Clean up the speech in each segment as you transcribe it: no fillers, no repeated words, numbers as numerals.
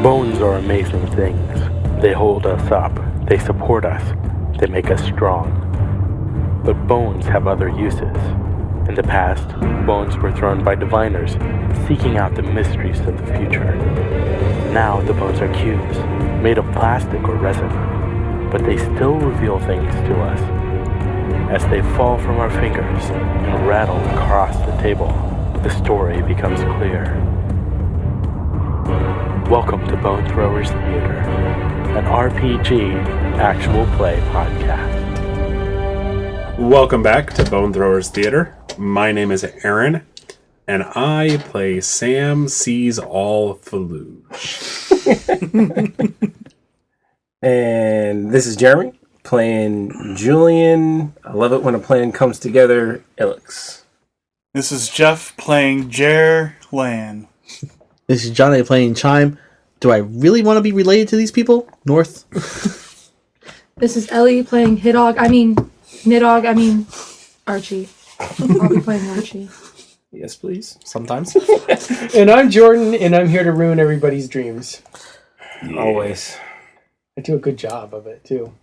Bones are amazing things. They hold us up, they support us, they make us strong. But bones have other uses. In the past, bones were thrown by diviners, seeking out the mysteries of the future. Now the bones are cubes, made of plastic or resin, but they still reveal things to us. As they fall from our fingers and rattle across the table, the story becomes clear. Welcome to Bone Throwers Theater, an RPG actual play podcast. Welcome back to Bone Throwers Theater. My name is Aaron, and I play Sam Sees All Feluge. And this is Jeremy, playing Julian. I love it when a plan comes together, Illix. This is Jeff playing Jerr Lan. This is Johnny playing Chine. Do I really want to be related to these people? North? This is Ellie playing Archie. I'll be playing Archie. Yes, please. Sometimes. And I'm Jordan, and I'm here to ruin everybody's dreams. Yeah. Always. I do a good job of it, too.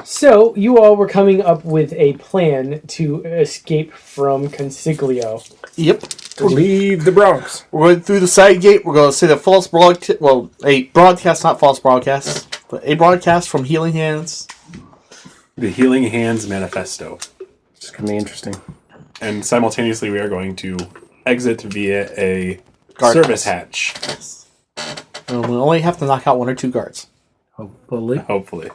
So, you all were coming up with a plan to escape from Consiglio. Yep. Leave the Bronx. We're going through the side gate. We're going to see the false broadcast. Well, a broadcast, not false broadcast, but a broadcast from Healing Hands. The Healing Hands Manifesto. It's going to be interesting. And simultaneously, we are going to exit via a Guard service house. hatch. Yes. We'll only have to knock out one or two guards. Hopefully.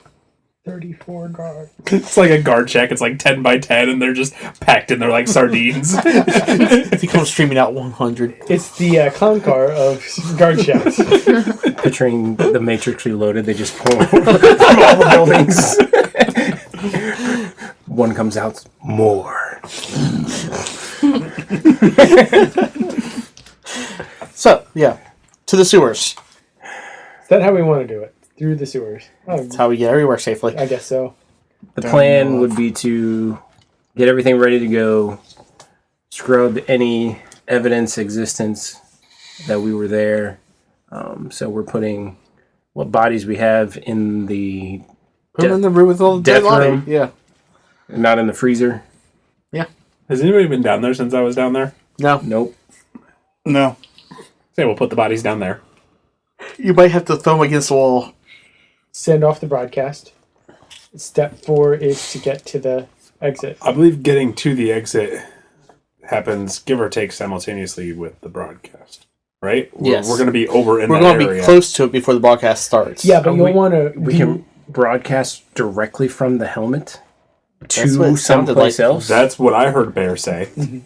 34 guards. It's like a guard check. It's like 10 by 10, and they're just packed in there like sardines. If you come streaming out 100. It's the clown car of guard checks. Picturing the Matrix Reloaded, they just pull from all the buildings. One comes out, more. So, yeah. To the sewers. Is that how we want to do it? Through the sewers. That's how we get everywhere safely. I guess so. The plan would be to get everything ready to go, scrub any evidence existence that we were there. So we're putting what bodies we have in the Put them in the room with all the death dead room. body. Yeah. Not in the freezer. Yeah. Has anybody been down there since I was down there? No. Nope. No. Say, we'll put the bodies down there. You might have to throw them against the wall. Send off the broadcast. Step 4 is to get to the exit. I believe getting to the exit happens, give or take, simultaneously with the broadcast. Right? Yes. We're going to be over in We're that going to area. be close to it before the broadcast starts. Yeah, but you'll want to... We can broadcast directly from the helmet That's what to it sounded someplace like. else. That's what I heard Bear say.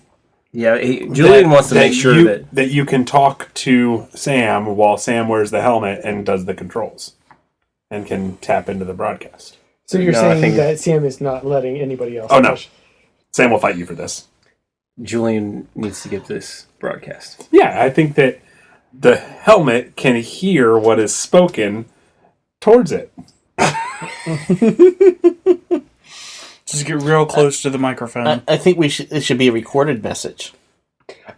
Yeah, Julian wants to make sure that you can talk to Sam while Sam wears the helmet and does the controls and can tap into the broadcast. So you're No, I saying think- that Sam is not letting anybody else... Oh, no. touch- Sam will fight you for this. Julian needs to get this broadcast. Yeah, I think that the helmet can hear what is spoken towards it. Just get real close to the microphone. I think it should be a recorded message.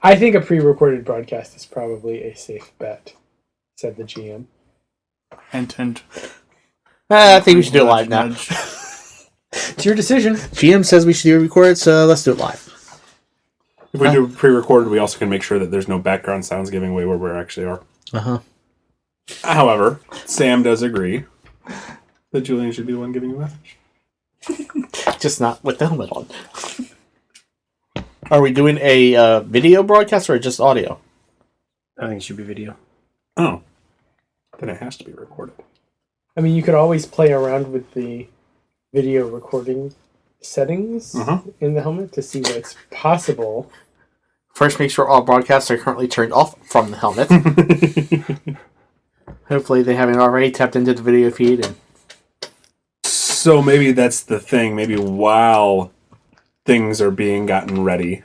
I think a pre-recorded broadcast is probably a safe bet, said the GM. Hint. I think we should do it live now. Nudge. It's your decision. GM says we should do a record, so let's do it live. If we do pre-recorded, we also can make sure that there's no background sounds giving away where we actually are. Uh-huh. However, Sam does agree that Julian should be the one giving the message. Just not with the helmet on. Are we doing a video broadcast or just audio? I think it should be video. Oh. Then it has to be recorded. I mean, you could always play around with the video recording settings in the helmet to see what's possible. First, make sure all broadcasts are currently turned off from the helmet. Hopefully they haven't already tapped into the video feed. So maybe that's the thing. Maybe while things are being gotten ready,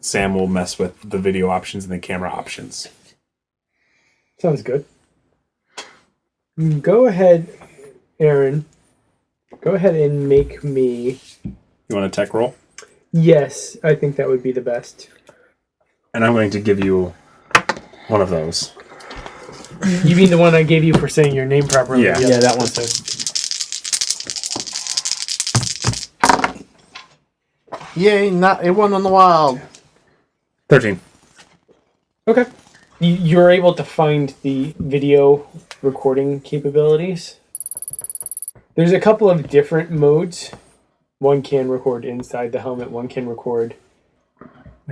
Sam will mess with the video options and the camera options. Sounds good. Go ahead, Aaron. Go ahead and make me... You want a tech roll? Yes, I think that would be the best. And I'm going to give you one of those. You mean the one I gave you for saying your name properly? Yeah. Yeah, that one. Yay! Not a one on the wild. 13. Okay. You're able to find the video recording capabilities. There's a couple of different modes. One can record inside the helmet. One can record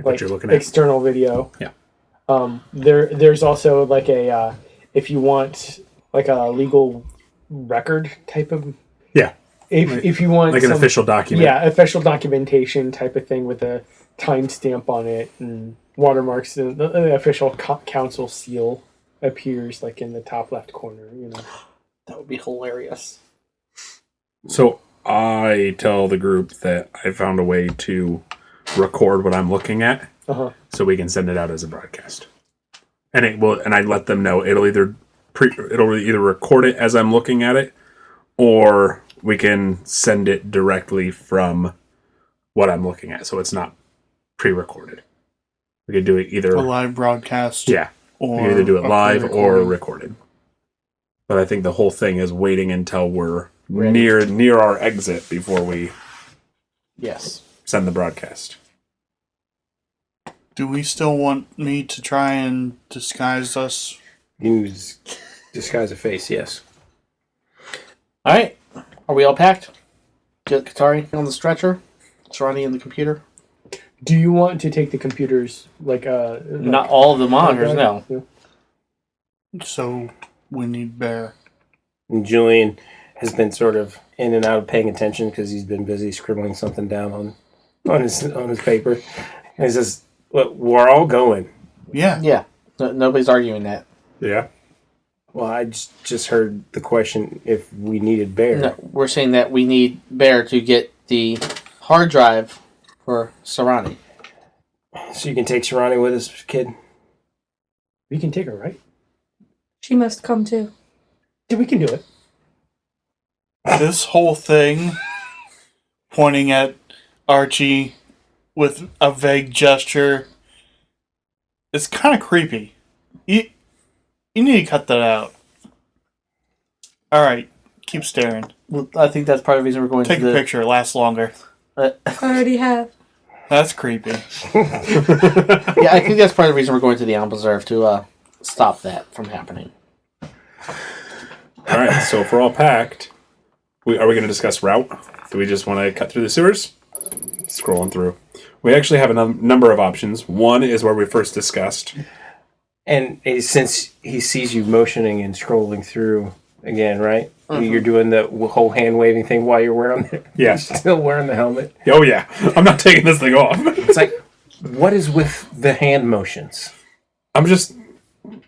What you're looking at. external video. Yeah. There's also like a if you want like a legal record type of Yeah. if you want Like an some- official document. yeah, official documentation type of thing with a timestamp on it and watermarks. The official council seal appears like in the top left corner. You know. That would be hilarious. So I tell the group that I found a way to record what I'm looking at, so we can send it out as a broadcast. And it will, and I let them know it'll either record it as I'm looking at it, or we can send it directly from what I'm looking at, so it's not pre-recorded. We could do it either A live broadcast. yeah, Or we can either do it a live or pre-recorded. recorded. But I think the whole thing is waiting until we're near our exit before we Yes. send the broadcast. Do we still want me to try and disguise us? Use disguise a face, yes. All right. Are we all packed? Get Katari on the stretcher. Serrani in the computer. Do you want to take the computers like Not all of the monitors. No. Yeah. So we need Bear. And Julian has been sort of in and out of paying attention because he's been busy scribbling something down on his paper. And he says, well, we're all going. Yeah. Yeah. Nobody's arguing that. Yeah. Well, I just heard the question if we needed Bear. No, we're saying that we need Bear to get the hard drive for Serrani. So you can take Serrani with us, kid? We can take her, right? She must come too. Yeah, we can do it. This whole thing, pointing at Archie with a vague gesture, it's kind of creepy. You need to cut that out. All right, keep staring. Well, I think that's part of the reason we're going Take to a picture. It lasts longer. I already have. That's creepy. Yeah, I think that's part of the reason we're going to the Elm Preserve to stop that from happening. All right. So if we're all packed, are we going to discuss route? Do we just want to cut through the sewers? Scrolling through. We actually have a number of options. One is where we first discussed. And since he sees you motioning and scrolling through again, right? You're doing the whole hand waving thing while you're wearing it. Yeah. Still wearing the helmet. Oh yeah. I'm not taking this thing off. It's like, what is with the hand motions? I'm just.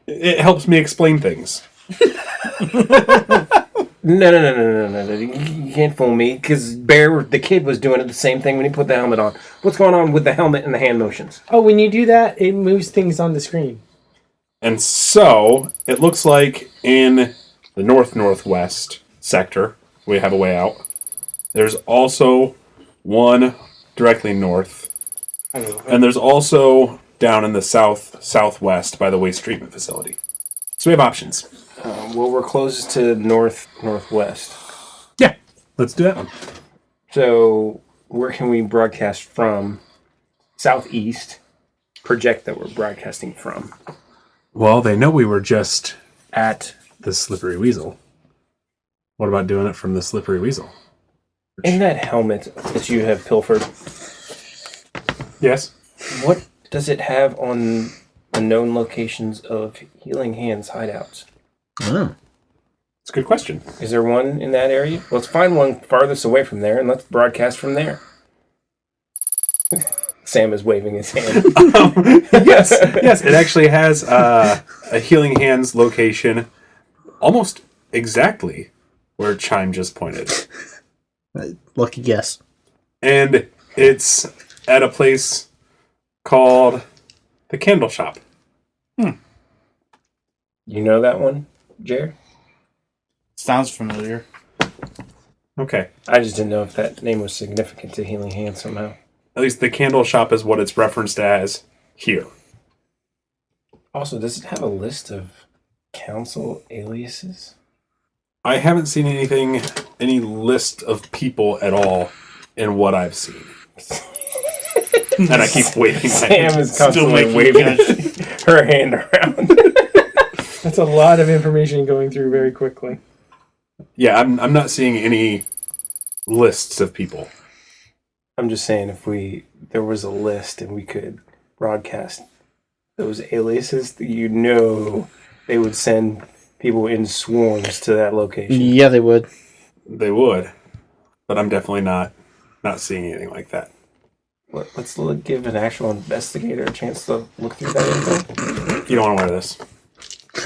It helps me explain things. No. You can't fool me. Because Bear, the kid, was doing it the same thing when he put the helmet on. What's going on with the helmet and the hand motions? Oh, when you do that, it moves things on the screen. And so it looks like in the northwest sector, we have a way out. There's also one directly north. And there's also down in the southwest by the waste treatment facility. So we have options. Well, we're closest to northwest. Yeah, let's do that one. So where can we broadcast from? Southeast. Project that we're broadcasting from. Well, they know we were just at the Slippery Weasel. What about doing it from the Slippery Weasel? In that helmet that you have pilfered, Yes. what does it have on the known locations of Healing Hands hideouts? Oh. It's a good question. Is there one in that area? Let's find one farthest away from there and let's broadcast from there. Sam is waving his hand. Yes. It actually has a Healing Hands location almost exactly where Chime just pointed. Lucky guess. And it's at a place called the Candle Shop. You know that one, Jerr? Sounds familiar. Okay. I just didn't know if that name was significant to Healing Hands somehow. At least the Candle Shop is what it's referenced as here. Also, does it have a list of Council aliases? I haven't seen any list of people at all in what I've seen. And I keep waving my Sam is constantly making waving her hand around. That's a lot of information going through very quickly. Yeah, I'm not seeing any lists of people. I'm just saying, if there was a list and we could broadcast those aliases, they would send people in swarms to that location. Yeah, they would. They would, but I'm definitely not seeing anything like that. Let's give an actual investigator a chance to look through that info. You don't want to wear this.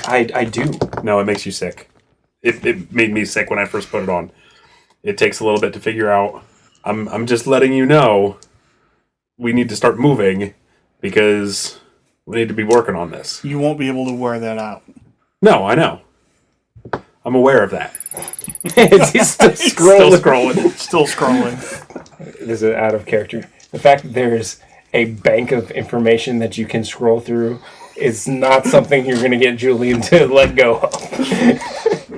I do. No, it makes you sick. It made me sick when I first put it on. It takes a little bit to figure out. I'm just letting you know we need to start moving because we need to be working on this. You won't be able to wear that out. No, I know. I'm aware of that. He's still scrolling. Still scrolling. This is out of character. The fact that there's a bank of information that you can scroll through is not something you're going to get Julian to let go of.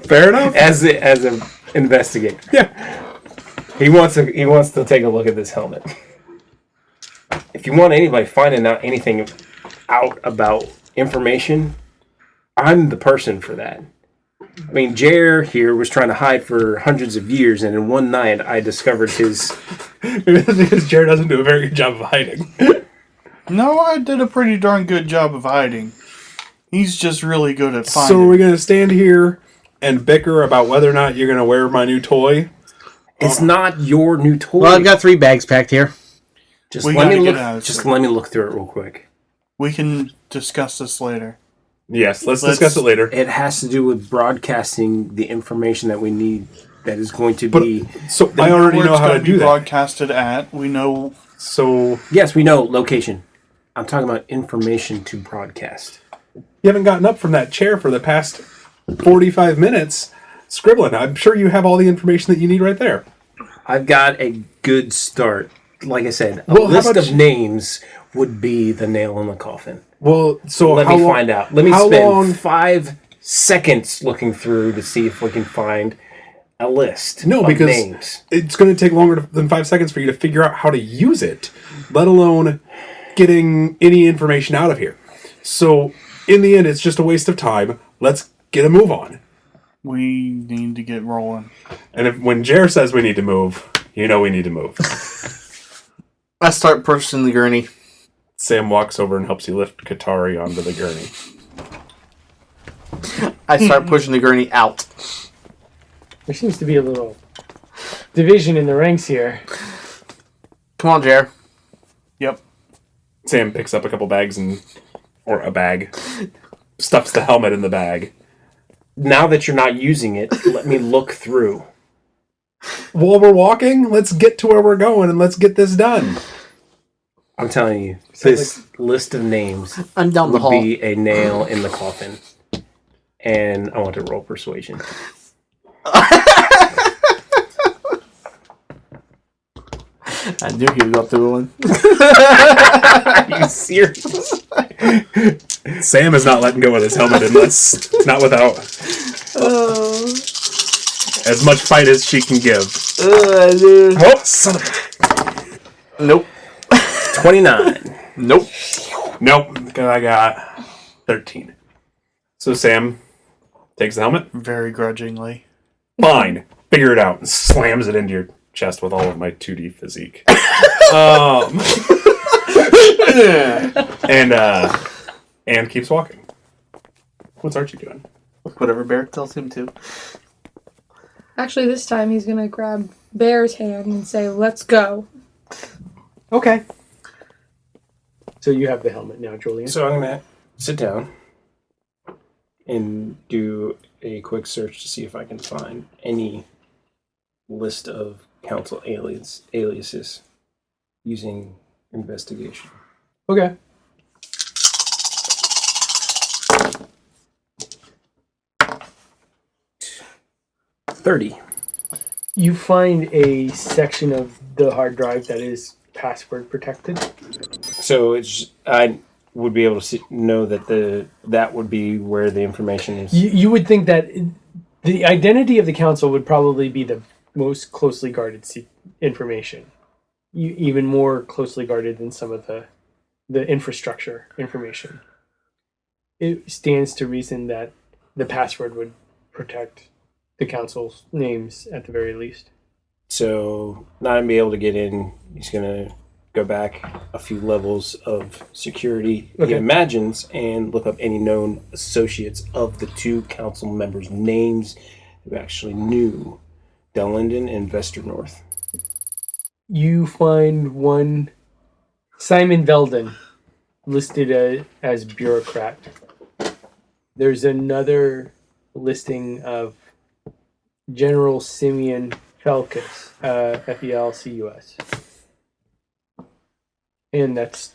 Fair enough. As an investigator. Yeah. He wants to take a look at this helmet. If you want anybody finding out anything out about information, I'm the person for that. I mean, Jerr here was trying to hide for hundreds of years, and in one night I discovered his... Because Jerr doesn't do a very good job of hiding. No, I did a pretty darn good job of hiding. He's just really good at finding. So we're going to stand here and bicker about whether or not you're going to wear my new toy? It's not your new toy. Well, I've got 3 bags packed here. Just We let me gotta look. get out of Just here. let me look through it real quick. We can discuss this later. Yes, let's discuss it later. It has to do with broadcasting the information that we need. That is going to be. So I already know how to do that. Broadcasted at. We know. So Yes, we know location. I'm talking about information to broadcast. you haven't gotten up from that chair for the past 45 minutes scribbling. I'm sure you have all the information that you need right there. I've got a good start. Like I said, a Well, how list about of names would be the nail in the coffin. Well, so Let me find out. Let me how spend long? 5 seconds looking through to see if we can find a list No, of because names. it's going to take longer than 5 seconds for you to figure out how to use it, let alone getting any information out of here. So in the end, it's just a waste of time. Let's get a move on. We need to get rolling. And when Jerr says we need to move, you know we need to move. I start pushing the gurney. Sam walks over and helps you lift Katari onto the gurney. I start pushing the gurney out. There seems to be a little division in the ranks here. Come on, Jerr. Yep. Sam picks up a couple bags or a bag, stuffs the helmet in the bag. Now that you're not using it, let me look through. While we're walking, let's get to where we're going and let's get this done. I'm telling you, this list of names I'm down the would hall. be a nail in the coffin. And I want to roll persuasion. I knew he would go through one. Are you serious? Sam is not letting go of his helmet unless not without as much fight as she can give. Oh, son of a... Nope. 29. Nope. Nope, because I got 13. So Sam takes the helmet. Very grudgingly. Fine. Figure it out. And slams it into your chest with all of my 2D physique. And keeps walking. What's Archie doing? Whatever Bear tells him to. Actually, this time he's gonna grab Bear's hand and say, "Let's go." Okay. So you have the helmet now, Julian. So I'm going to sit down and do a quick search to see if I can find any list of council aliases using investigation. Okay. $30. You find a section of the hard drive that is password protected. So it's would be able to know that that would be where the information is. You would think that the identity of the council would probably be the most closely guarded information, even more closely guarded than some of the infrastructure information. It stands to reason that the password would protect the council's names at the very least. So, not going to be able to get in. He's going to go back a few levels of security, he imagines, and look up any known associates of the two council members' names who actually knew Dellinden and Vester North. You find one Simon Veldon listed as bureaucrat. There's another listing of General Simeon Felcus, Felcus. And that's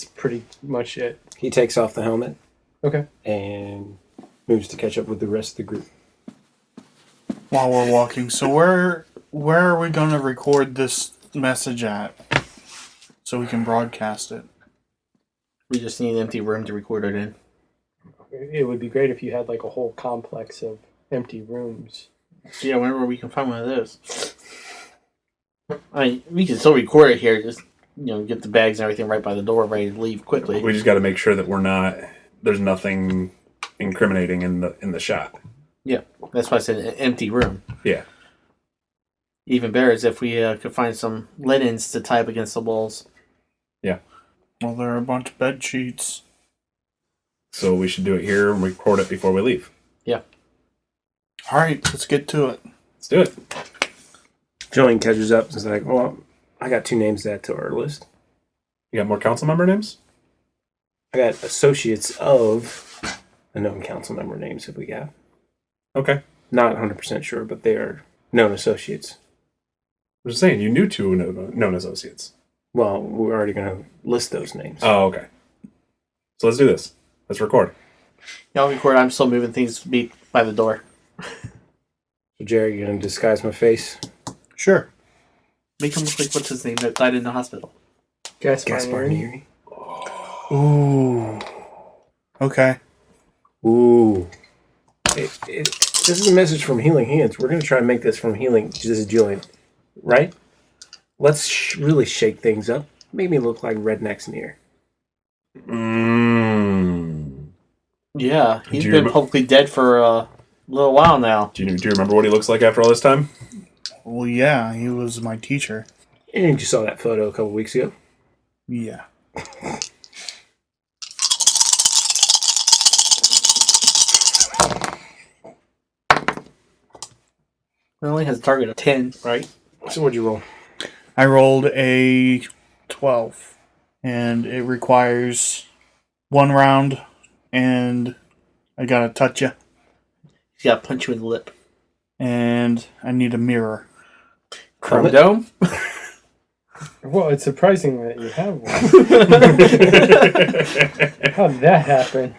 pretty much it. He takes off the helmet. Okay. And moves to catch up with the rest of the group. While we're walking, so where are we going to record this message at? So we can broadcast it. We just need an empty room to record it in. It would be great if you had like a whole complex of empty rooms. Yeah, whenever we can find one of those. I mean, we can still record it here. Just get the bags and everything right by the door, ready to leave quickly. We just got to make sure that there's nothing incriminating in the shot. Yeah, that's why I said an empty room. Yeah. Even better is if we could find some linens to tie up against the walls. Yeah. Well, there are a bunch of bed sheets. So we should do it here and record it before we leave. Yeah. All right, let's get to it. Let's do it. Julian catches up and is like, well, I got 2 names to add to our list. You got more council member names? I got associates of the known council member names that we got. Okay. Not 100% sure, but they are known associates. I was just saying, you knew 2 known associates. Well, we're already going to list those names. Oh, okay. So let's do this. Let's record. Y'all record. I'm still moving things by the door. So, Jerry, you're going to disguise my face? Sure. Make him look like what's his name that died in the hospital. Gaspar Neri. Ooh. Okay. Ooh. This is a message from Healing Hands. We're going to try and make this from Healing. This is Julian. Right? Let's really shake things up. Make me look like Redneck's near. Yeah, he's been publicly dead for a little while now. Do you remember what he looks like after all this time? Well, yeah, he was my teacher. And you saw that photo a couple weeks ago? Yeah. It only has a target of 10, right? So what'd you roll? I rolled a 12, and it requires 1 round, and I gotta touch you, He's got to punch you in the lip. and I need a mirror. Chrome Dome? Well, it's surprising that you have one. How did that happen?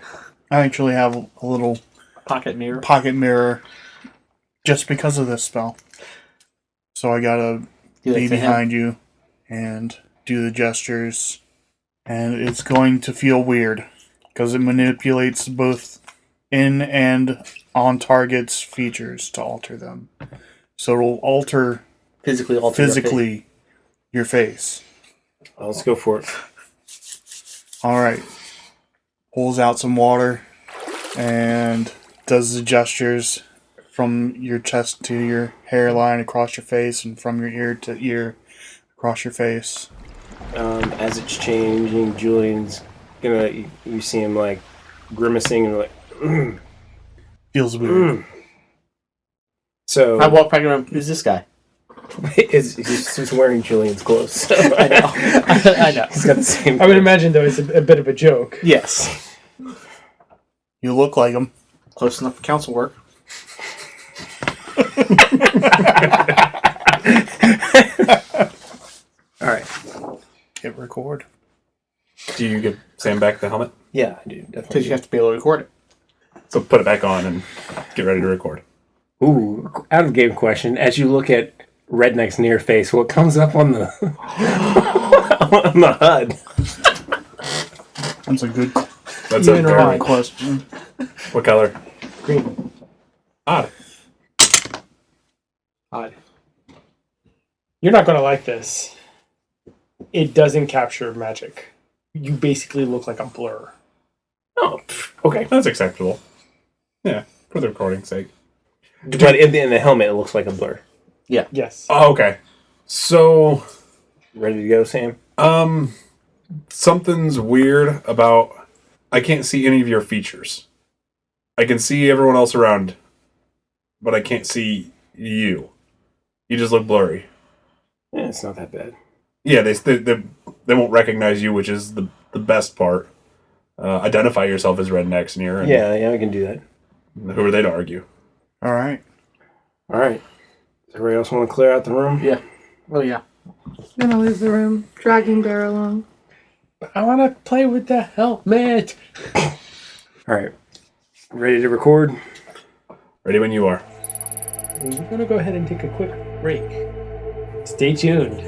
I actually have a little Pocket mirror. pocket mirror just because of this spell. So I gotta Do that be to him. behind you and do the gestures, and it's going to feel weird because it manipulates both in and on target's features to alter them. So it'll alter Physically alter your face. Well, let's go for it. All right. Pulls out some water and does the gestures from your chest to your hairline across your face, and from your ear to ear across your face. As it's changing, Julian's gonna. You see him like grimacing and like. Feels weird. So I walk back around. Who's this guy? he's wearing Julian's clothes. So I know. I know. He's got the same. I would imagine, though, it's a bit of a joke. Yes. You look like him. Close enough for council work. All right. Hit record. Do you give Sam back the helmet? Yeah, I do definitely. Because you have to be able to record it. So put it back on and get ready to record. Ooh, out of game question. As you look at Redneck's near face, what comes up on the on the HUD? That's a good That's a Even very odd. question. What color? Green. Odd. Odd. You're not going to like this. It doesn't capture magic. You basically look like a blur. Oh, okay. That's acceptable. Yeah, for the recording's sake. But in the helmet, it looks like a blur. Yes. Oh, okay. So, Ready to go, Sam? something's weird about... I can't see any of your features. I can see everyone else around, but I can't see you. You just look blurry. Yeah, it's not that bad. Yeah, they won't recognize you, which is the best part. Identify yourself as rednecks near. And Yeah, I can do that. who are they to argue? All right. All right. Does everybody else want to clear out the room? Yeah. Oh, yeah. Gonna leave the room, dragging Bear along. I want to play with the helmet. All right. Ready to record? Ready when you are. We're going to go ahead and take a quick break. Stay tuned.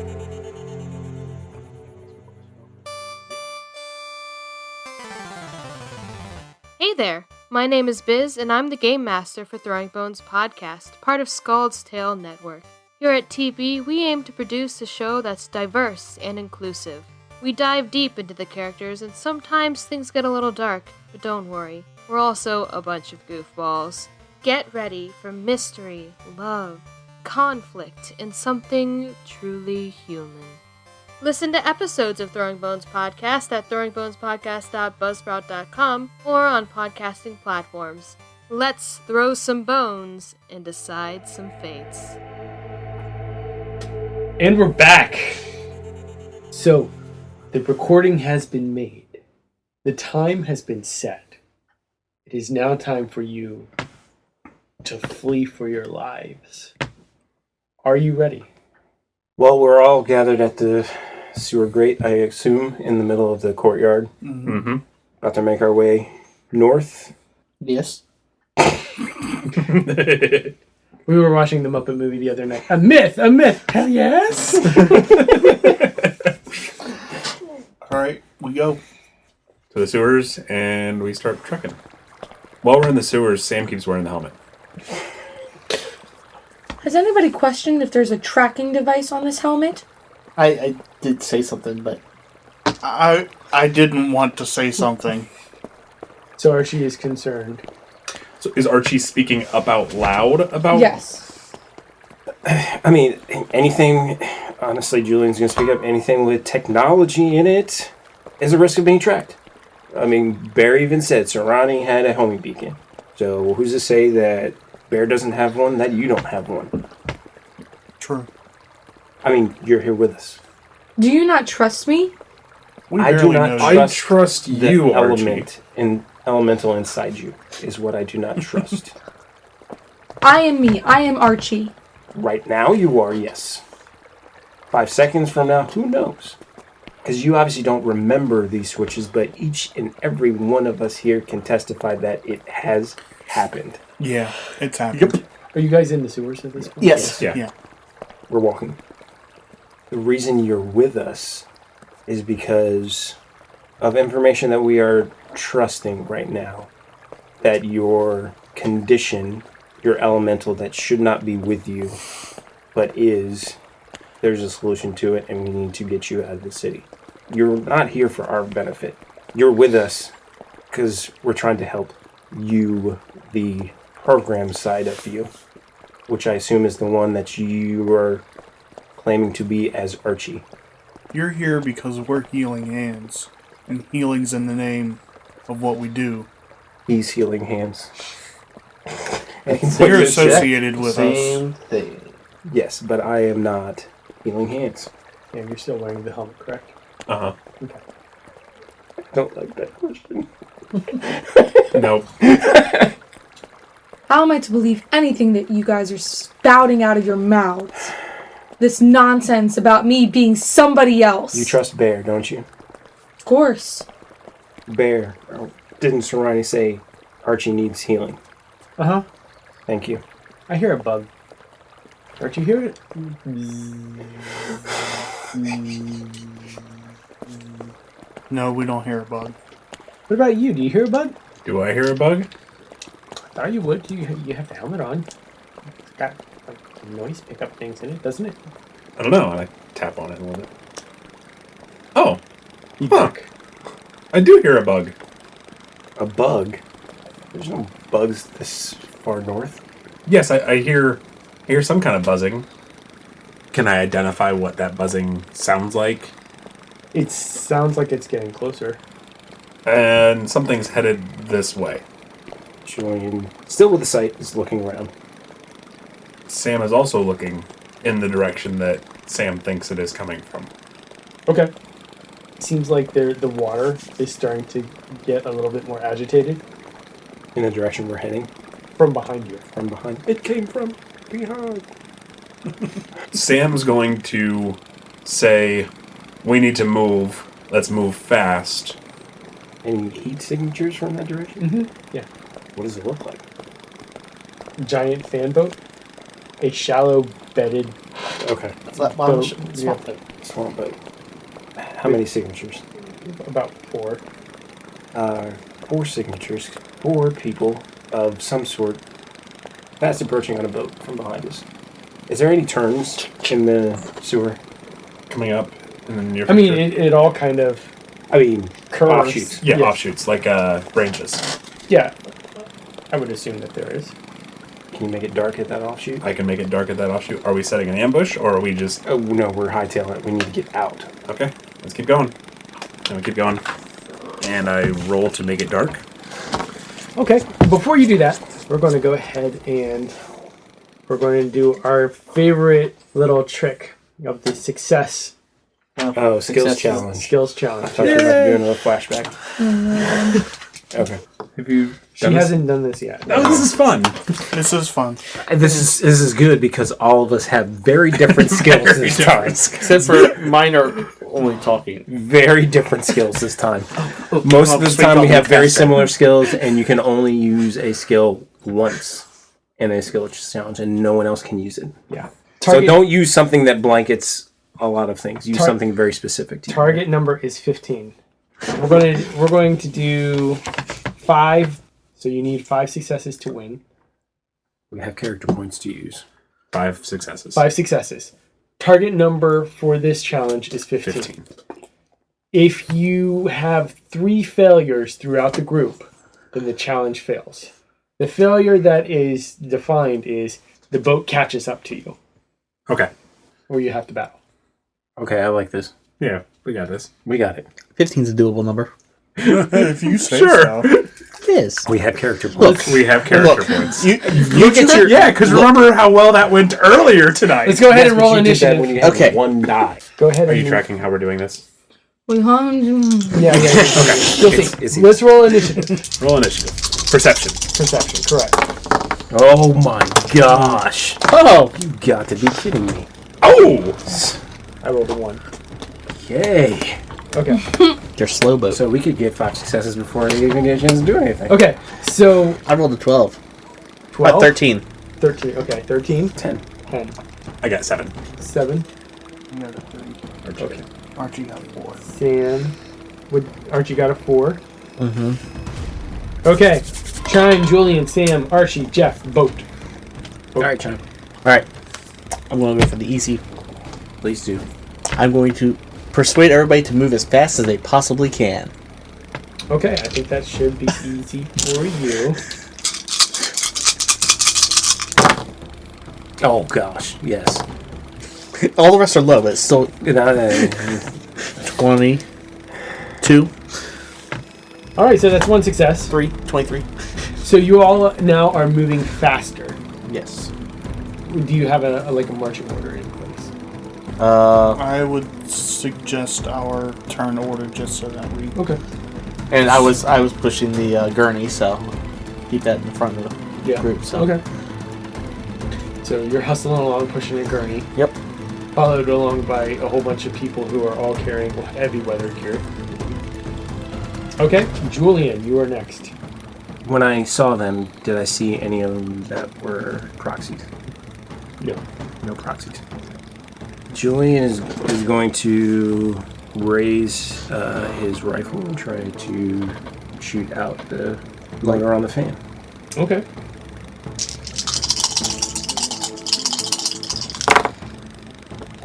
Hey there, my name is Biz, and I'm the Game Master for Throwing Bones Podcast, part of Scald's Tale Network. Here at TB, we aim to produce a show that's diverse and inclusive. We dive deep into the characters, and sometimes things get a little dark, but don't worry, we're also a bunch of goofballs. Get ready for mystery, love, conflict, and something truly human. Listen to episodes of Throwing Bones Podcast at throwingbonespodcast.buzzsprout.com or on podcasting platforms. Let's throw some bones and decide some fates. And we're back. So, the recording has been made. The time has been set. It is now time for you to flee for your lives. Are you ready? Well, we're all gathered at the sewer grate, I assume, in the middle of the courtyard. Mm-hmm. About to make our way north. Yes. We were watching the Muppet movie the other night. A myth! A myth! Hell yes! All right, we go. To the sewers, and we start trekking. While we're in the sewers, Sam keeps wearing the helmet. Has anybody questioned if there's a tracking device on this helmet? I did say something, but I didn't want to say something. So Archie is concerned. So is Archie speaking up out loud about... Yes. I mean, anything, honestly, Julian's going to speak up, anything with technology in it is a risk of being tracked. I mean, Bear even said Serrani had a homing beacon. So who's to say that Bear doesn't have one, that you don't have one? True. I mean, you're here with us. Do you not trust me? We I do barely not know trust you. I trust The you, Archie. element in elemental inside you is what I do not trust. I am me. I am Archie. Right now, you are, yes. 5 seconds from now, who knows? Because you obviously don't remember these switches, but each and every one of us here can testify that it has happened. Yeah, it's happened. Are you guys in the sewers at this point? yes. Yeah. Yeah. We're walking. The reason you're with us is because of information that we are trusting right now. That your condition, your elemental that should not be with you, but is, there's a solution to it, and we need to get you out of the city. You're not here for our benefit. You're with us because we're trying to help you, the program side of you, which I assume is the one that you are claiming to be as Archie. You're here because we're healing hands, and healing's in the name of what we do. He's healing hands. You're associated with us. Same thing. Yes, but I am not healing hands. Yeah, you're still wearing the helmet, correct? Uh-huh. Don't like that question. Nope. How am I to believe anything that you guys are spouting out of your mouths? This nonsense about me being somebody else. You trust Bear, don't you? Of course. Bear. Didn't Serrani say Archie needs healing? Uh-huh. Thank you. I hear a bug. Don't you hear it? No, we don't hear a bug. What about you? Do you hear a bug? Do I hear a bug? I thought you would. You have the helmet on. It's got like noise pickup things in it, doesn't it? I don't know. I tap on it a little bit. Oh, You Huh. duck. I do hear a bug. A bug? There's no bugs this far north. Yes, I hear some kind of buzzing. Can I identify what that buzzing sounds like? It sounds like it's getting closer. And something's headed this way. Julian, still with the sight, is looking around. Sam is also looking in the direction that Sam thinks it is coming from. Okay. Seems like the water is starting to get a little bit more agitated In the direction we're heading. from behind you. From behind. It came from behind. Sam's going to say, we need to move. Let's move fast. Any heat signatures from that direction? Mm-hmm. Yeah. What does it look like? Giant fan boat. A shallow bedded Okay. Flat bottom boat. swamp Yeah, thing. Swamp boat. How many signatures? about 4. 4 signatures. 4 people of some sort fast approaching on a boat from behind us. Is there any turns in the sewer? Coming up in the near I mean, future. it all kind of I mean, curves. offshoots. Yeah, Yes. offshoots, like branches. Yeah. I would assume that there is. Can you make it dark at that offshoot? I can make it dark at that offshoot. Are we setting an ambush, or are we just... Oh, no, we're hightailing it. We need to get out. Okay, let's keep going. And we keep going. And I roll to make it dark. Okay. Before you do that, we're going to go ahead and we're going to do our favorite little trick of the success Oh, skills Success. challenge. skills I challenge. thought you were about to do another flashback. Okay. Have you She hasn't done this yet. Oh, this is fun. This is fun. And this is good because all of us have very different skills this time. Except for mine are only talking. Very different skills this time. Oh, Most of the speak time on we the have very cast similar skills, and you can only use a skill once in a skill challenge, and no one else can use it. Yeah. So Target, don't use something that blankets a lot of things. Use something very specific to you. target number is 15. We're going to do 5. So you need 5 successes to win. We have character points to use. 5 successes. 5 successes. Target number for this challenge is 15. 15. If you have 3 failures throughout the group, then the challenge fails. The failure that is defined is the boat catches up to you, Okay. or you have to battle. Okay, I like this. Yeah, we got this. We got it. 15 is a doable number. If you say Sure. so. It is. We have character points. We have character points. You get your... Yeah, because remember how well that went earlier tonight. Let's go ahead Yes, and but roll you did that initiative. when you had Okay. 1 die. Go ahead Are and you tracking how we're doing this? We hung. Yeah. You'll It's see. Let's roll initiative. Roll initiative. Perception. Perception, correct. Oh my gosh. Oh! You got to be kidding me. Oh! I rolled a 1. Yay. Okay. Your slow boat. So we could get 5 successes before they even get a chance to do anything. Okay. So I rolled a 12. 12. 13. 13. Okay. 13. 10. 10. I got 7. 7. You got a 3. Okay. Archie got 4. Sam. Archie got a 4. Mm-hmm. Okay. Chine, Julian, Sam, Archie, Jeff, boat. Alright, Chine. Alright. I'm going to go for the easy. Please do. I'm going to persuade everybody to move as fast as they possibly can. Okay, I think that should be easy for you. Oh gosh, yes. All the rest are low, but it's still 22. Alright, so that's 1 success. 23. So you all now are moving faster. Yes. Do you have a marching order in place? I would suggest our turn order just so that we... Okay. And I was pushing the gurney, so keep that in front of the group. So. Okay. So you're hustling along, pushing a gurney. Yep. Followed along by a whole bunch of people who are all carrying heavy weather gear. Okay, Julian, you are next. When I saw them, did I see any of them that were proxies? No. No proxies. Julian is going to raise his rifle and try to shoot out the motor on the fan. Okay.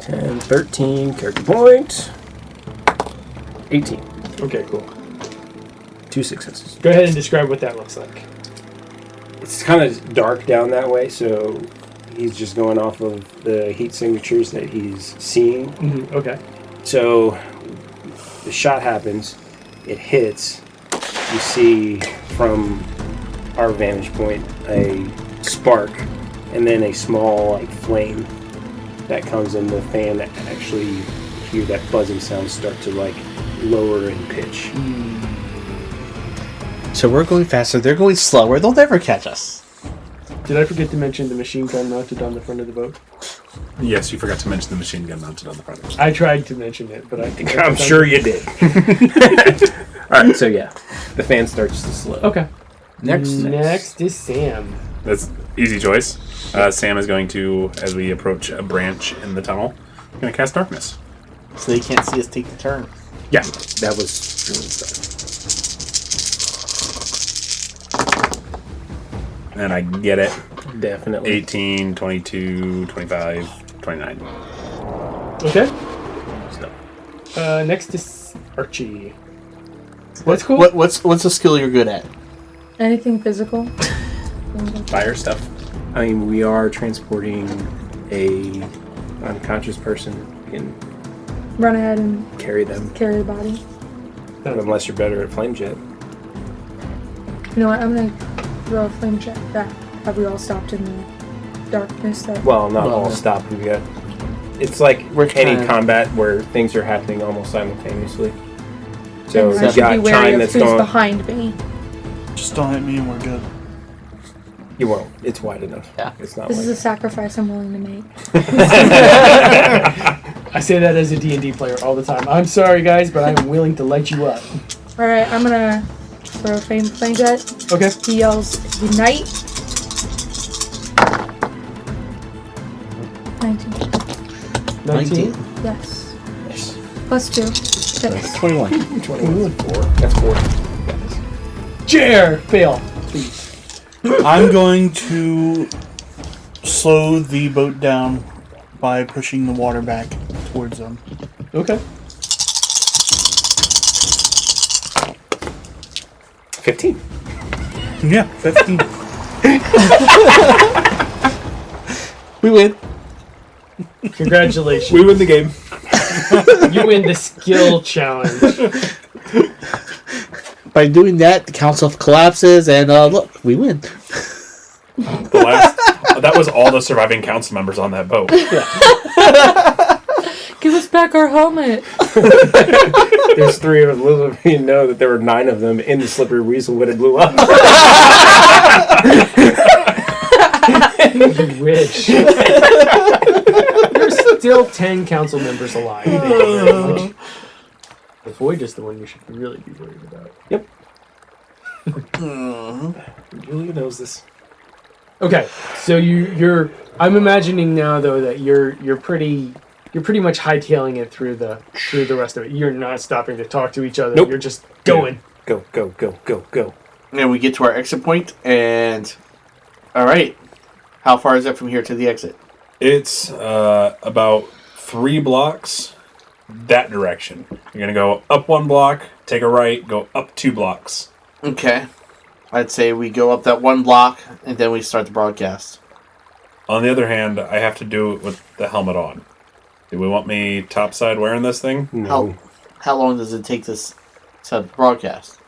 And 13 character point. 18. Okay, cool. 2 successes. Go ahead and describe what that looks like. It's kind of dark down that way, so he's just going off of the heat signatures that he's seeing. Mm-hmm. Okay. So the shot happens, it hits. You see from our vantage point a spark, and then a small flame that comes in the fan that actually hear that buzzing sound start to lower in pitch. So we're going faster, they're going slower, they'll never catch us. Did I forget to mention the machine gun mounted on the front of the boat? Yes, you forgot to mention the machine gun mounted on the front of it. I tried to mention it, but I think I'm sure you did. Alright, so yeah, the fan starts to slow. Okay. Next is Sam. That's easy choice. Sam is going to, as we approach a branch in the tunnel, going to cast darkness. So they can't see us take the turn. Yeah. That was Julian's stuff. And I get it. Definitely. 18, 22, 25, 29. Okay. So, Next is Archie. That's cool. What's a skill you're good at? Anything physical? Fire stuff. I mean, we are transporting a unconscious person. We can Run ahead and carry them, carry the body. unless you're better at flame jet. You know what? I'm gonna throw a flame jet back. Have we all stopped in the darkness? Well, not Well, all no. stop. We got. It's like We're any trying- combat where things are happening almost simultaneously. So and I you should be got wary Chine of that's who's going. behind me. Just don't hit me and we're good. You won't. It's wide enough. Yeah. It's not. This wide is a sacrifice I'm willing to make. I say that as a D&D player all the time. I'm sorry, guys, but I'm willing to light you up. All right, I'm gonna throw a flame jet. Okay. He yells, "Ignite!" 19. 19. Yes. Yes. Plus 2. 6. 21. 21. 4. That's 4. Jerr! Fail. Please. I'm going to slow the boat down by pushing the water back towards them. Okay. 15. Yeah, 15. We win. Congratulations. We win the game. You win the skill challenge. By doing that, the council collapses, and look, we win. That was all the surviving council members on that boat. Give us back our helmet. There's 3 of them. Little did we know that there were 9 of them in the slippery weasel when it blew up. You wish. There's still 10 council members alive. Thank you very much. The void is the one you should really be worried about. Yep. Julian knows this. Okay, so you're. I'm imagining now though that you're pretty much hightailing it through the rest of it. You're not stopping to talk to each other. Nope. You're just going. Go, go, go, go, go. And we get to our exit point, and all right, how far is it from here to the exit? It's about 3 blocks that direction. You're going to go up 1 block, take a right, go up 2 blocks. Okay, I'd say we go up that 1 block, and then we start the broadcast. On the other hand, I have to do it with the helmet on. Do we want me topside wearing this thing? No. How long does it take this to broadcast?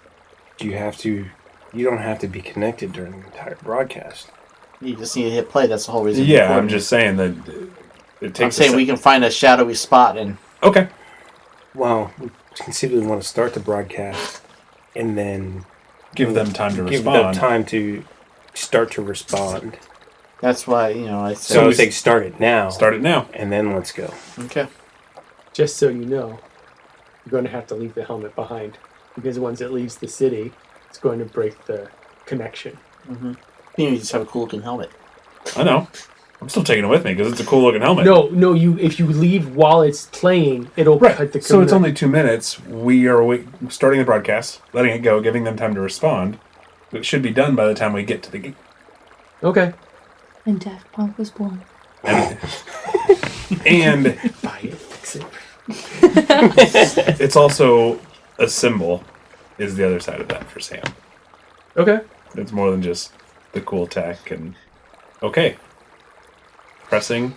You don't have to be connected during the entire broadcast. You just need to hit play. That's the whole reason. Yeah, I'm just saying that it takes. I'm saying we can find a shadowy spot and. Okay. Well, we conceivably want to start the broadcast and then Give them time to give them respond. time to start to respond. That's why I So said. I would say start it now. Start it now. And then let's go. Okay. Just so you know, you're going to have to leave the helmet behind because once it leaves the city, it's going to break the connection. You just have a cool looking helmet. I know. I'm still taking it with me because it's a cool looking helmet. No. If you leave while it's playing, it'll cut the. So it's only 2 minutes. We are starting the broadcast, letting it go, giving them time to respond. It should be done by the time we get to the game. Okay. And Daft Punk was born. And Buy it, fix it. it's also a symbol. Is the other side of that for Sam? Okay. It's more than just the cool tech and okay. Pressing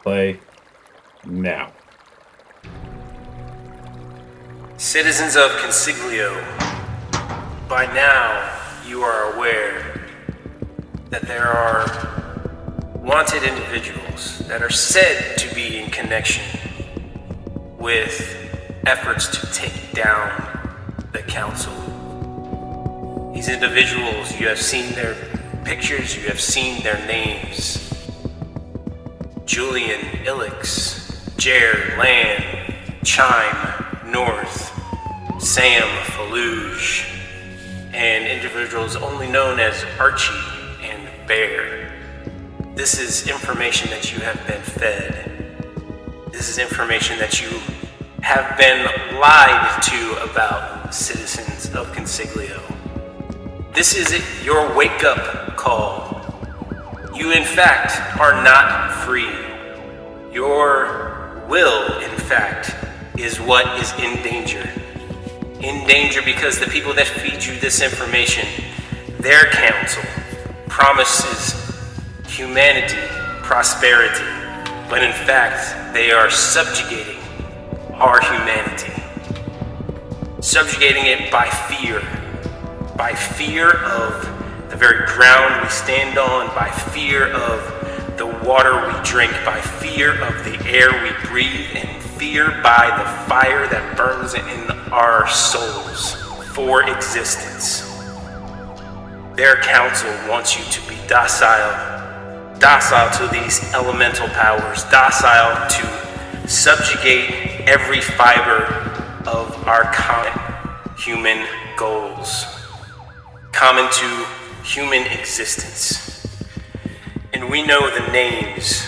play now. Citizens of Consiglio, by now you are aware that there are wanted individuals that are said to be in connection with efforts to take down the council. These individuals, you have seen their pictures, you have seen their names. Julian, Illix, Jerr Lan, Chine, North, Sam, Feluge, and individuals only known as Archi and Bear. This is information that you have been fed. This is information that you have been lied to about, citizens of Consiglio. This is your wake-up call. You, in fact, are not free. Your will, in fact, is what is in danger. In danger because the people that feed you this information, their council, promises humanity, prosperity, but in fact, they are subjugating our humanity. Subjugating it by fear of the very ground we stand on, by fear of the water we drink, by fear of the air we breathe, and fear by the fire that burns in our souls for existence. Their council wants you to be docile to these elemental powers, docile to subjugate every fiber of our common human goals, common to human existence. And we know the names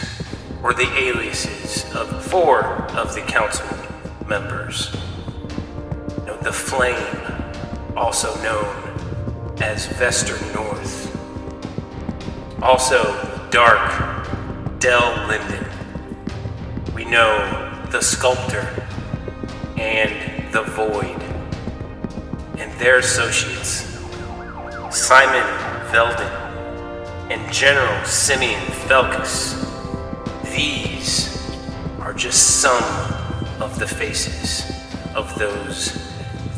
or the aliases of 4 of the council members. You know, the Flame, also known as Vester North. Also, Dark Del Linden. We know the Sculptor and the Void. And their associates, Simon Veldon and General Simeon Felkus. These are just some of the faces of those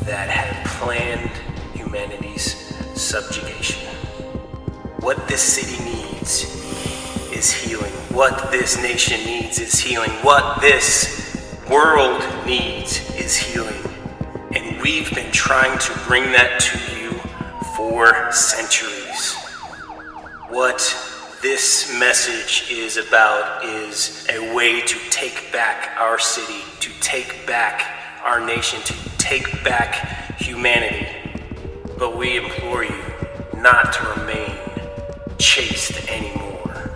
that have planned humanity's subjugation. What this city needs is healing. What this nation needs is healing. What this world needs is healing. And we've been trying to bring that to you for centuries. What this message is about is a way to take back our city, to take back our nation, to take back humanity. But we implore you not to remain chaste anymore.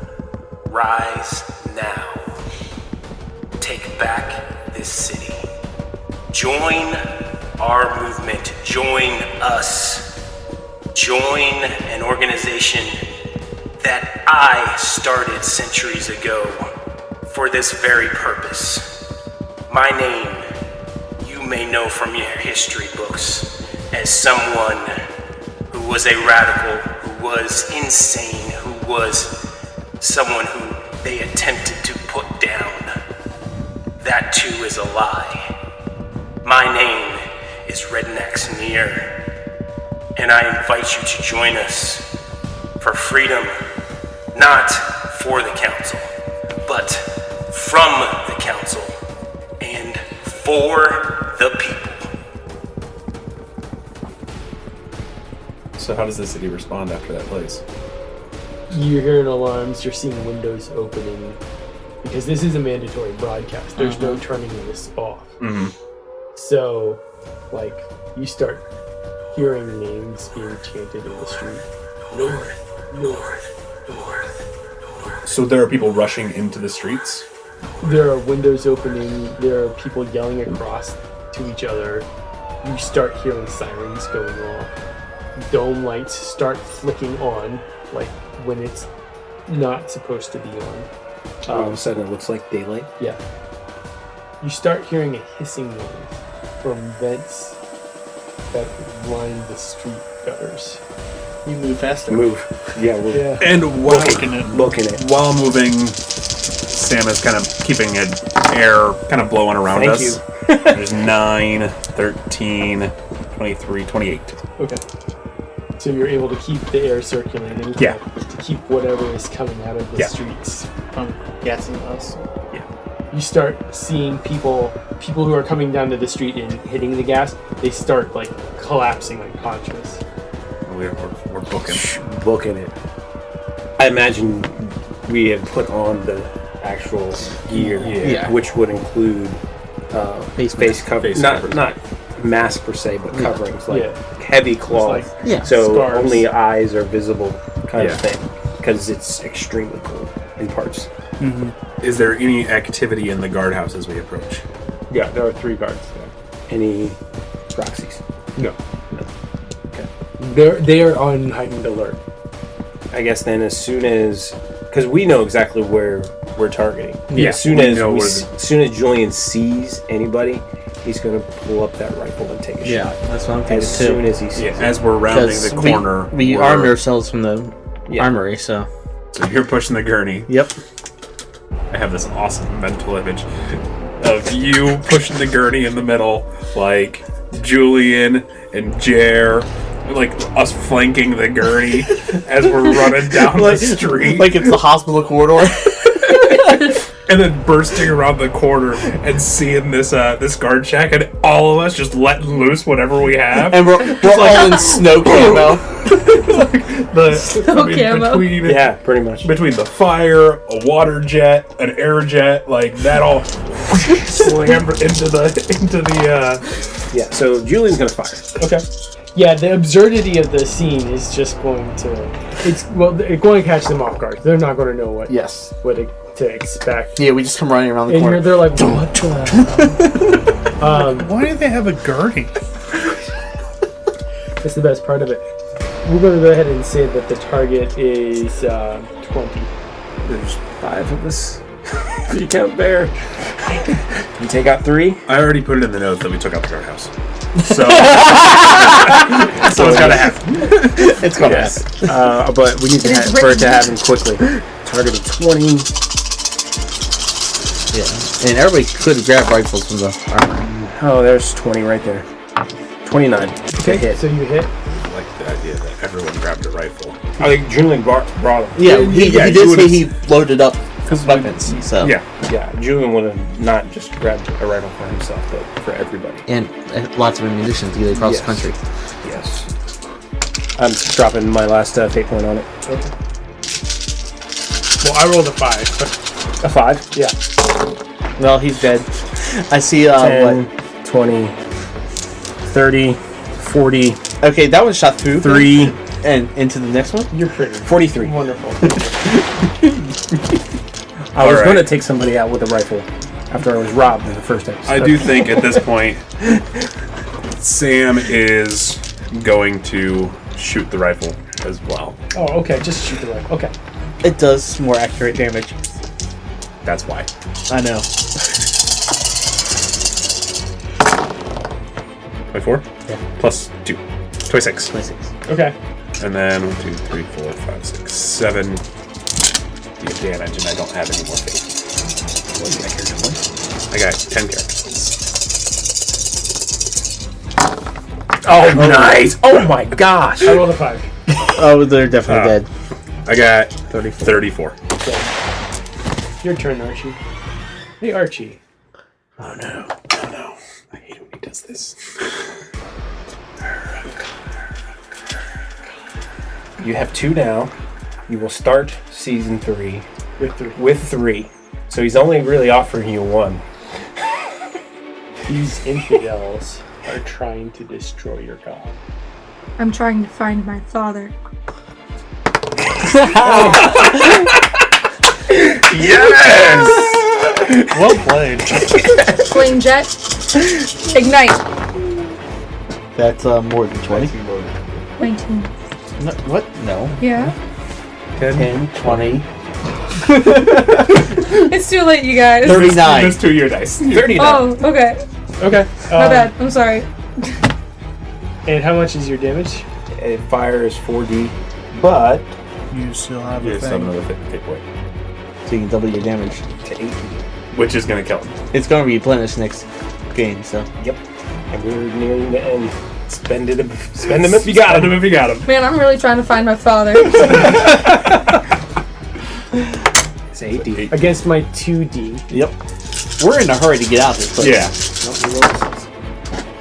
Rise now. Take back this city. Join our movement. Join us. Join an organization that I started centuries ago for this very purpose. My name, you may know from your history books as someone who was a radical, who was insane, who was someone who they attempted to put down. That too is a lie. My name is Redneck's Near, and I invite you to join us for freedom, not for the council, but from the council and for the people. So how does the city respond after that plays? You're hearing alarms, you're seeing windows opening, because this is a mandatory broadcast. There's no turning this off. Mm-hmm. So, like, you start hearing names being chanted in the street. North, north, north, So there are people rushing into the streets? There are windows opening. There are people yelling across to each other. You start hearing sirens going off. Dome lights start flicking on, like when it's not supposed to be on. All of a sudden, it looks like daylight. Yeah. You start hearing a hissing noise from vents that line the street gutters. You move faster. Move. Yeah, we're Yeah. And while booking it. while moving, Sam is kind of keeping air kind of blowing around Thank us. you. There's 9, 13, 23, 28. Okay. So you're able to keep the air circulating. Yeah. To keep whatever is coming out of the Yeah. streets. From gassing us. You start seeing people who are coming down to the street and hitting the gas. They start like collapsing unconscious. We're booking. Booking it. I imagine we have put on the actual gear, Yeah. which would include face coverings. Not mask per se, but coverings like heavy cloth. like so scarves. only eyes are visible, kind of Yeah. thing, because it's extremely cold in parts. Is there any activity in the guardhouse as we approach? Yeah, there are 3 guards there. Any proxies? No. They are on heightened alert. I guess then as soon as, because we know exactly where we're targeting. Yeah, As soon we as know as soon as Julian sees anybody, he's gonna pull up that rifle and take a Yeah, shot. that's what I'm thinking As soon too. as he sees it. As we're rounding Because the corner, we we're- armed ourselves from the Yeah. armory, so. So you're pushing the gurney. Yep. I have this awesome mental image of you pushing the gurney in the middle, like Julian and Jerr, like us flanking the gurney as we're running down the street, Like it's the hospital corridor. and then bursting around the corner and seeing this guard shack, and all of us just letting loose whatever we have. And we're all in snow camo. camo. Between Yeah, pretty much. between the fire, a water jet, an air jet, like that all slammed into the Yeah, so Julian's gonna fire. Okay. Yeah, the absurdity of the scene is just going to it's going to catch them off guard. They're not going to know what Yes. to expect. Yeah, we just come running around the And corner. they're like, what the hell? Why do they have a gurney? That's the best part of it. We're going to go ahead and say that the target is 20. There's 5 of us. If you count Bear. You take out 3. I already put it in the notes that we took out the guardhouse. So, so it's gotta happen. It's going to happen. But we need to It is for it to written. happen quickly. Target of 20. Yeah. And everybody could grab rifles from the armory. Oh, there's 20 right there. 29. Okay, hit. So you hit. I like the idea that everyone grabbed a rifle. I think Julian brought them. Yeah, he yeah, did you say would've- he loaded up weapons. So. Yeah. Yeah, Julian would have not just grabbed a rifle for himself, but for everybody. And lots of ammunition to get across Yes. the country. Yes. I'm dropping my last fate point on it. Okay. Well, I rolled a 5. A 5? Yeah. Well, he's dead. I see, 10, 20, 30, 40, Okay, that one shot through. 3, And into the next one? You're pretty 43. wonderful. I was Alright. going to take somebody out with a rifle after I was robbed in the first episode. I do think at this point, Sam is going to shoot the rifle as well. Oh, okay. Just shoot the rifle. Okay. It does more accurate damage. That's why. I know. 24? Yeah. Plus 2. 26. 26. Okay. And then 1, 2, 3, 4, 5, 6, 7. The damage, and I don't have any more fate. I got 10 characters. Oh, nice! Oh my gosh! I rolled a 5. Oh, they're definitely dead. I got 34. Your turn, Archie. Hey, Archie. Oh no. I hate when he does this. You have 2 now. You will start season 3 With 3. So he's only really offering you 1. these infidels are trying to destroy your god. I'm trying to find my father. Yes! Well played. Flame jet. Ignite. That's more than 20. 19. No, what? No. Yeah. 10, 20, It's too late, you guys. 39. Those 2 your dice. 39. Oh, okay. Okay. My bad. I'm sorry. And how much is your damage? Fire is 4D, but You still have You a still have thing. another hit point, So you can double your damage. to 8D. which is going to kill him. It's going to be replenished next game, so. Yep. And we're nearing the end. Spend him if you got Got him. him if you got him. Man, I'm really trying to find my father. It's 8D. Against my 2D. Yep. We're in a hurry to get out of this place. Yeah. Nope, you rolled a 6.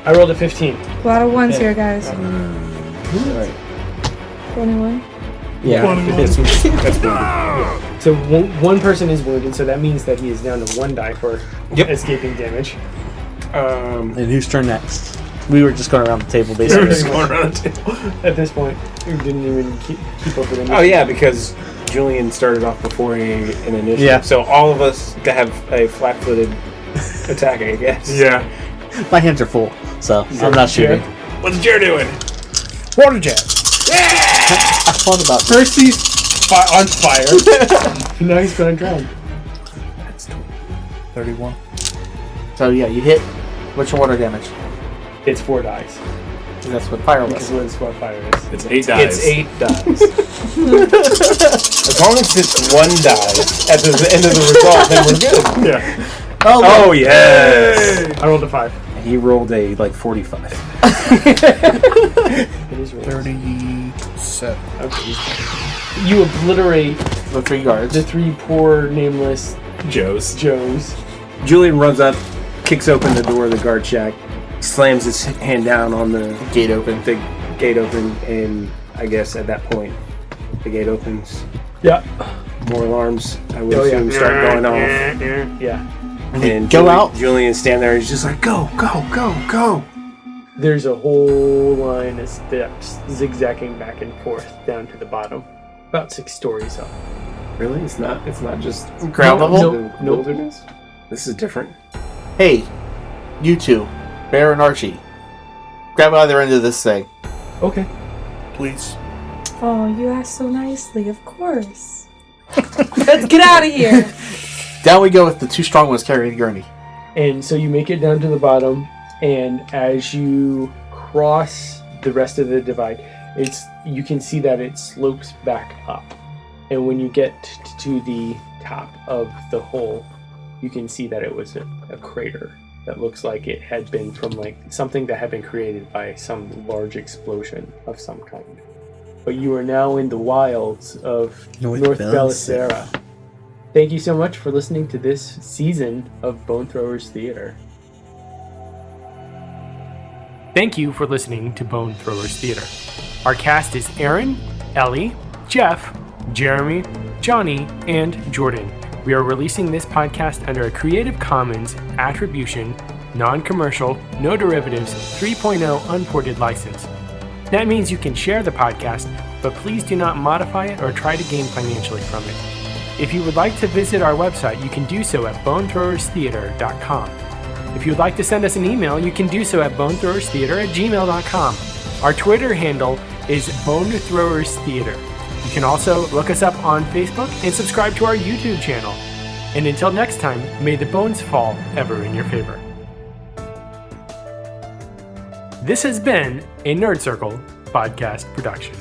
I rolled a 15. A lot of ones here, guys. Alright. 21. Yeah. That's wounded. So one person is wounded, so that means that he is down to 1 die for escaping damage. And whose turn next? We were just going around the table, We're basically. just going around the table. At this point, we didn't even keep up with him. Oh yeah, because Julian started off before an initiative. Yeah. So all of us have a flat-footed attack, I guess. Yeah. My hands are full, so I'm not shooting. What's Jerr doing? Water jet. I thought about First he's on fire. Now he's gonna drown. 31. So yeah, you hit. What's your water damage? It's 4 dice. That's what fire Because was. that's what fire is. It's 8 dice. It's 8 dice. As long as it's 1 die at the end of the result, then we're good. Yeah. Oh yes! I rolled a 5. He rolled a 45. It is rolled. 37. Okay. You obliterate The 3 guards. the 3 poor nameless Joe's. Joes. Julian runs up, kicks open the door of the guard shack, slams his hand down on the Gate open. the gate open, and I guess at that point the gate opens. Yeah. More alarms, I would Oh, yeah. assume, start going off. Yeah. And Go out. Julian's standing there. He's just like, go, go, go, go. There's a whole line of steps zigzagging back and forth down to the bottom. About 6 stories up. Really? It's not just Ground level? Nope. wilderness. This is different. Hey, you two, Bear and Archie, grab either end of this thing. Okay. Please. Oh, you asked so nicely, of course. Let's get out of here. Down we go with the 2 strong ones carrying the gurney. And so you make it down to the bottom, and as you cross the rest of the divide, you can see that it slopes back up. And when you get to the top of the hole, you can see that it was a crater that looks like it had been from something that had been created by some large explosion of some kind. But you are now in the wilds of North Belisera. Thank you so much for listening to this season of Bone Throwers Theater. Thank you for listening to Bone Throwers Theater. Our cast is Aaron, Ellie, Jeff, Jeremy, Johnny, and Jordan. We are releasing this podcast under a Creative Commons Attribution, Non-Commercial, No Derivatives 3.0 Unported license. That means you can share the podcast, but please do not modify it or try to gain financially from it. If you would like to visit our website, you can do so at bonethrowerstheater.com. If you would like to send us an email, you can do so at bonethrowerstheater@gmail.com. Our Twitter handle is bonethrowerstheater. You can also look us up on Facebook and subscribe to our YouTube channel. And until next time, may the bones fall ever in your favor. This has been a Nerd Circle podcast production.